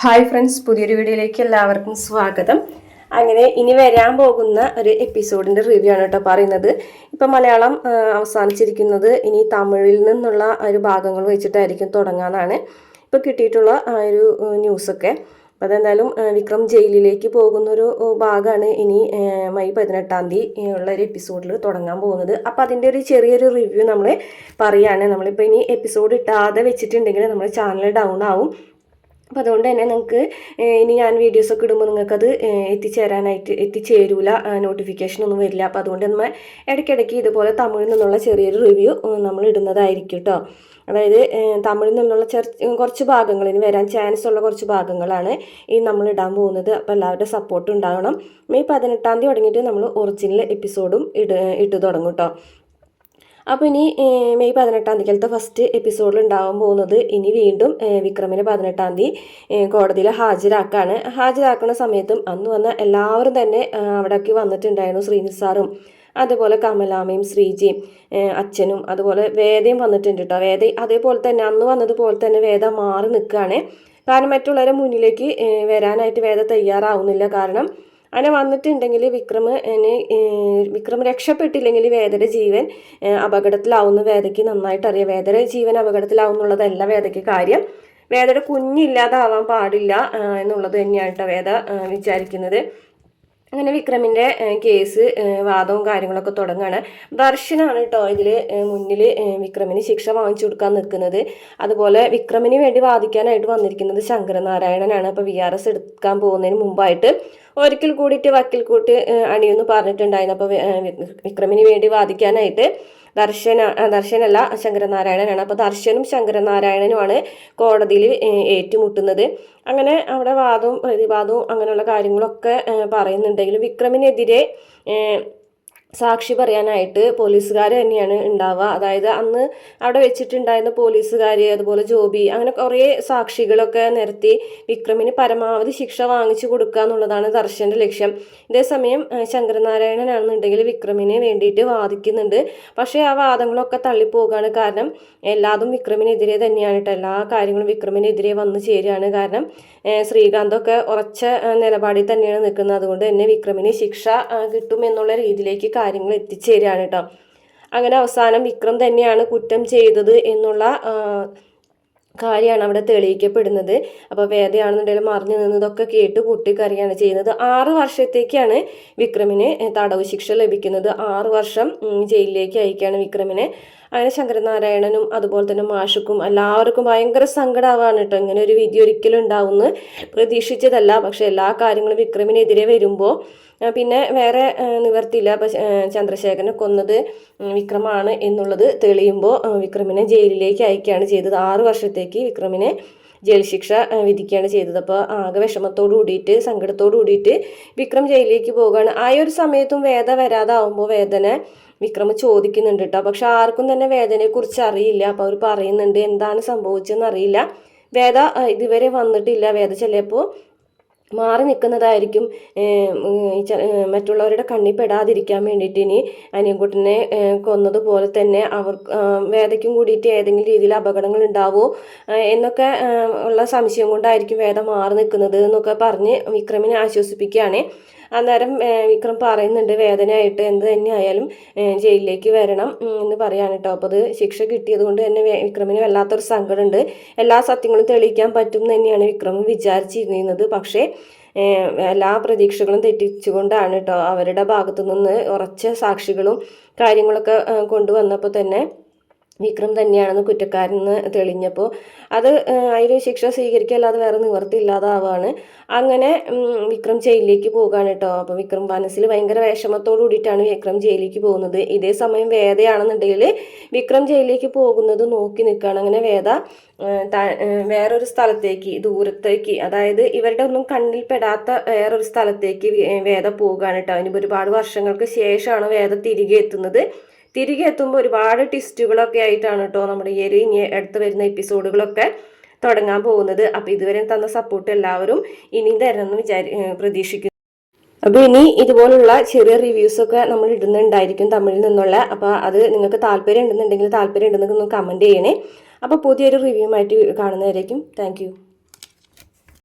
Hi friends, പുതിയൊരു വീഡിയോയിലേക്ക് എല്ലാവർക്കും സ്വാഗതം. അങ്ങനെ ഇനി വരാൻ പോകുന്ന ഒരു എപ്പിസോഡിൻ്റെ റിവ്യൂ ആണ് കേട്ടോ പറയുന്നത്. ഇപ്പം മലയാളം അവസാനിച്ചിരിക്കുന്നത് ഇനി തമിഴിൽ നിന്നുള്ള ഒരു ഭാഗങ്ങൾ വെച്ചിട്ടായിരിക്കും തുടങ്ങാനാണ് ഇപ്പോൾ കിട്ടിയിട്ടുള്ള ഒരു ന്യൂസൊക്കെ. അപ്പോൾ അതെന്തായാലും വിക്രം ജയിലിലേക്ക് പോകുന്നൊരു ഭാഗമാണ് ഇനി മെയ് 18 ഉള്ള ഒരു എപ്പിസോഡിൽ തുടങ്ങാൻ പോകുന്നത്. അപ്പോൾ അതിൻ്റെ ഒരു ചെറിയൊരു റിവ്യൂ നമ്മൾ പറയുകയാണ്. നമ്മളിപ്പോൾ ഇനി എപ്പിസോഡ് ഇട്ടാതെ വെച്ചിട്ടുണ്ടെങ്കിൽ നമ്മുടെ ചാനൽ ഡൗൺ ആവും. അപ്പോൾ അതുകൊണ്ട് തന്നെ നിങ്ങൾക്ക് ഇനി ഞാൻ വീഡിയോസൊക്കെ ഇടുമ്പോൾ നിങ്ങൾക്കത് എത്തിച്ചേരൂല, നോട്ടിഫിക്കേഷനൊന്നും വരില്ല. അപ്പോൾ അതുകൊണ്ട് നമ്മൾ ഇടയ്ക്കിടയ്ക്ക് ഇതുപോലെ തമിഴിൽ നിന്നുള്ള ചെറിയൊരു റിവ്യൂ നമ്മൾ ഇടുന്നതായിരിക്കും കേട്ടോ. അതായത് തമിഴിൽ നിന്നുള്ള കുറച്ച് ഭാഗങ്ങൾ ഇനി വരാൻ ചാൻസ് ഉള്ള കുറച്ച് ഭാഗങ്ങളാണ് ഇനി നമ്മൾ ഇടാൻ പോകുന്നത്. അപ്പോൾ എല്ലാവരുടെ സപ്പോർട്ട് ഉണ്ടാവണം. മെയ് 18 തുടങ്ങിയിട്ട് നമ്മൾ ഒറിജിനൽ എപ്പിസോഡും ഇട്ട് തുടങ്ങും കേട്ടോ. അപ്പോൾ ഇനി മെയ് 18 ഫസ്റ്റ് എപ്പിസോഡിൽ ഉണ്ടാകാൻ പോകുന്നത് ഇനി വീണ്ടും വിക്രമിനെ 18 കോടതിയിൽ ഹാജരാക്കുന്ന സമയത്തും അന്ന് വന്ന എല്ലാവരും തന്നെ അവിടേക്ക് വന്നിട്ടുണ്ടായിരുന്നു. ശ്രീനിസാറും അതുപോലെ കമലാമയും ശ്രീജിയും അച്ഛനും അതുപോലെ വേദയും വന്നിട്ടുണ്ട് കേട്ടോ. വേദ അതേപോലെ തന്നെ അന്ന് വന്നതുപോലെ തന്നെ വേദ മാറി നിൽക്കുകയാണ്. കാരണം മറ്റുള്ളവരെ മുന്നിലേക്ക് വരാനായിട്ട് വേദ തയ്യാറാവുന്നില്ല. കാരണം അങ്ങനെ വന്നിട്ടുണ്ടെങ്കിൽ വിക്രം രക്ഷപ്പെട്ടില്ലെങ്കിൽ വേദയുടെ ജീവൻ അപകടത്തിലാവുന്ന വേദയ്ക്ക് നന്നായിട്ട് അറിയാം. വേദയുടെ ജീവൻ അപകടത്തിലാവുന്നുള്ളതല്ല വേദയ്ക്ക് കാര്യം. വേദയുടെ കുഞ്ഞില്ലാതാവാൻ പാടില്ല എന്നുള്ളത് തന്നെയാണ് വേദ വിചാരിക്കുന്നത്. അങ്ങനെ വിക്രമിൻ്റെ കേസ് വാദവും കാര്യങ്ങളൊക്കെ തുടങ്ങുകയാണ്. ദർശനാണ് കേട്ടോ ഇതിൽ മുന്നിൽ വിക്രമിന് ശിക്ഷ വാങ്ങിച്ചു കൊടുക്കാൻ നിൽക്കുന്നത്. അതുപോലെ വിക്രമിന് വേണ്ടി വാദിക്കാനായിട്ട് വന്നിരിക്കുന്നത് ശങ്കരനാരായണനാണ്. അപ്പോൾ VRS എടുക്കാൻ പോകുന്നതിന് മുമ്പായിട്ട് ഒരിക്കൽ കൂടിയിട്ട് വക്കീൽ കൂട്ട് അണിയെന്ന് പറഞ്ഞിട്ടുണ്ടായിരുന്നു. അപ്പോൾ വിക്രമിന് വേണ്ടി വാദിക്കാനായിട്ട് ദർശനല്ല ശങ്കരനാരായണനാണ്. അപ്പോൾ ദർശനും ശങ്കരനാരായണനുമാണ് കോടതിയിൽ ഏറ്റുമുട്ടുന്നത്. അങ്ങനെ അവിടെ വാദവും പ്രതിവാദവും അങ്ങനെയുള്ള കാര്യങ്ങളൊക്കെ പറയുന്നുണ്ടെങ്കിലും വിക്രമിനെതിരെ സാക്ഷി പറയാനായിട്ട് പോലീസുകാർ തന്നെയാണ് ഉണ്ടാവുക. അതായത് അന്ന് അവിടെ വെച്ചിട്ടുണ്ടായിരുന്ന പോലീസുകാർ അതുപോലെ ജോബി അങ്ങനെ കുറേ സാക്ഷികളൊക്കെ നിരത്തി വിക്രമിന് പരമാവധി ശിക്ഷ വാങ്ങിച്ചു കൊടുക്കുക എന്നുള്ളതാണ് ദർശൻ്റെ ലക്ഷ്യം. ഇതേസമയം ശങ്കരനാരായണനാണെന്നുണ്ടെങ്കിൽ വിക്രമിനെ വേണ്ടിയിട്ട് വാദിക്കുന്നുണ്ട്. പക്ഷേ ആ വാദങ്ങളൊക്കെ തള്ളിപ്പോവുകയാണ്. കാരണം എല്ലാതും വിക്രമിനെതിരെ തന്നെയാണ് കേട്ടോ. എല്ലാ കാര്യങ്ങളും വിക്രമിനെതിരെ വന്നു ചേരുകയാണ്. കാരണം ശ്രീകാന്തൊക്കെ ഉറച്ച നിലപാടിൽ തന്നെയാണ് നിൽക്കുന്നത്. അതുകൊണ്ട് തന്നെ വിക്രമിന് ശിക്ഷ കിട്ടുമെന്നുള്ള രീതിയിലേക്ക് കാര്യങ്ങൾ എത്തിച്ചേരുകയാണ് കേട്ടോ. അങ്ങനെ അവസാനം വിക്രം തന്നെയാണ് കുറ്റം ചെയ്തത് എന്നുള്ള കാര്യമാണ് അവിടെ തെളിയിക്കപ്പെടുന്നത്. അപ്പോൾ വേദയാണെന്നുണ്ടെങ്കിലും മറിഞ്ഞു നിന്നതൊക്കെ കേട്ട് പൊട്ടിക്കറിയാണ് ചെയ്യുന്നത്. 6 വർഷത്തേക്കാണ് വിക്രമിന് തടവ് ശിക്ഷ ലഭിക്കുന്നത്. 6 വർഷം ജയിലിലേക്ക് അയക്കുകയാണ് വിക്രമിനെ. അങ്ങനെ ശങ്കരനാരായണനും അതുപോലെ തന്നെ മാഷുക്കും എല്ലാവർക്കും ഭയങ്കര സങ്കടമാവാണ് കേട്ടോ. ഇങ്ങനെ ഒരു വിധി ഒരിക്കലും ഉണ്ടാവുമെന്ന് പ്രതീക്ഷിച്ചതല്ല. പക്ഷെ എല്ലാ കാര്യങ്ങളും വിക്രമിനെതിരെ വരുമ്പോൾ പിന്നെ വേറെ നിവർത്തിയില്ല. അപ്പം ചന്ദ്രശേഖരനെ കൊന്നത് വിക്രമാണ് എന്നുള്ളത് തെളിയുമ്പോൾ വിക്രമിനെ ജയിലിലേക്ക് അയക്കുകയാണ് ചെയ്തത്. 6 വർഷത്തേക്ക് വിക്രമിനെ ജയിൽ ശിക്ഷ വിധിക്കുകയാണ് ചെയ്തത്. അപ്പോൾ ആകെ വിഷമത്തോടു കൂടിയിട്ട് സങ്കടത്തോടു കൂടിയിട്ട് വിക്രം ജയിലിലേക്ക് പോവുകയാണ്. ആ ഒരു സമയത്തും വേദ വരാതാവുമ്പോൾ വേദന വിക്രം ചോദിക്കുന്നുണ്ട് കേട്ടോ. പക്ഷെ ആർക്കും തന്നെ വേദനയെക്കുറിച്ച് അറിയില്ല. അപ്പോൾ അവർ പറയുന്നുണ്ട് എന്താണ് സംഭവിച്ചതെന്ന് അറിയില്ല. വേദ ഇതുവരെ വന്നിട്ടില്ല. വേദ ചിലപ്പോൾ മാറി നിൽക്കുന്നതായിരിക്കും മറ്റുള്ളവരുടെ കണ്ണിൽ പെടാതിരിക്കാൻ വേണ്ടിയിട്ട്. ഇനി അനിയൻകുട്ടനെ കൊന്നതുപോലെ തന്നെ വേദയ്ക്കും കൂടിയിട്ട് ഏതെങ്കിലും രീതിയിൽ അപകടങ്ങൾ ഉണ്ടാവുമോ എന്നൊക്കെ ഉള്ള സംശയം കൊണ്ടായിരിക്കും വേദ മാറി നിൽക്കുന്നത് എന്നൊക്കെ പറഞ്ഞ് വിക്രമിനെ ആശ്വസിപ്പിക്കുകയാണ്. അന്നേരം വിക്രം പറയുന്നുണ്ട് വേദനയായിട്ട് എന്ത് തന്നെ ആയാലും ജയിലിലേക്ക് വരണം എന്ന് പറയാണ് കേട്ടോ. അപ്പോൾ അത് ശിക്ഷ കിട്ടിയത് കൊണ്ട് തന്നെ വിക്രമിന് വല്ലാത്തൊരു സങ്കടമുണ്ട്. എല്ലാ സത്യങ്ങളും തെളിയിക്കാൻ പറ്റും എന്ന് തന്നെയാണ് വിക്രം വിചാരിച്ചിരുന്നത്. പക്ഷേ എല്ലാ പ്രതീക്ഷകളും തെറ്റിച്ചുകൊണ്ടാണ് കേട്ടോ അവരുടെ ഭാഗത്തു നിന്ന് ഉറച്ച സാക്ഷികളും കാര്യങ്ങളൊക്കെ കൊണ്ടുവന്നപ്പോൾ തന്നെ വിക്രം തന്നെയാണെന്ന് കുറ്റക്കാരെന്ന് തെളിഞ്ഞപ്പോൾ അത് അതിൽ ശിക്ഷ സ്വീകരിക്കല്ലാതെ വേറെ നിവർത്തിയില്ലാതാവുകയാണ്. അങ്ങനെ വിക്രം ജയിലിലേക്ക് പോകുകയാണ് കേട്ടോ. അപ്പോൾ വിക്രം മനസ്സിൽ ഭയങ്കര വിഷമത്തോടു കൂടിയിട്ടാണ് വിക്രം ജയിലിലേക്ക് പോകുന്നത്. ഇതേ സമയം വേദയാണെന്നുണ്ടെങ്കിൽ വിക്രം ജയിലിലേക്ക് പോകുന്നത് നോക്കി നിൽക്കുകയാണ്. അങ്ങനെ വേദ വേറൊരു സ്ഥലത്തേക്ക് ദൂരത്തേക്ക്, അതായത് ഇവരുടെ ഒന്നും കണ്ണിൽ പെടാത്ത വേറൊരു സ്ഥലത്തേക്ക് വേദ പോവുകയാണ് കേട്ടോ. ഇനി ഒരുപാട് വർഷങ്ങൾക്ക് ശേഷമാണ് വേദ തിരികെ എത്തുന്നത്. തിരികെ എത്തുമ്പോൾ ഒരുപാട് ട്വിസ്റ്റുകളൊക്കെ ആയിട്ടാണ് കേട്ടോ നമ്മുടെ ഈ ഇനി അടുത്ത് വരുന്ന എപ്പിസോഡുകളൊക്കെ തുടങ്ങാൻ പോകുന്നത്. അപ്പോൾ ഇതുവരെ തന്ന സപ്പോർട്ട് എല്ലാവരും ഇനിയും തരണമെന്ന് പ്രതീക്ഷിക്കുന്നു. അപ്പോൾ ഇനി ഇതുപോലുള്ള ചെറിയ റിവ്യൂസൊക്കെ നമ്മൾ ഇടുന്നുണ്ടായിരിക്കും തമിഴിൽ നിന്നുള്ള. അപ്പോൾ അത് നിങ്ങൾക്ക് താല്പര്യം ഉണ്ടെന്നുണ്ടെങ്കിൽ കമൻറ്റ് ചെയ്യണേ. അപ്പോൾ പുതിയൊരു റിവ്യൂ ആയിട്ട് കാണുന്നവരേക്കും താങ്ക് യു.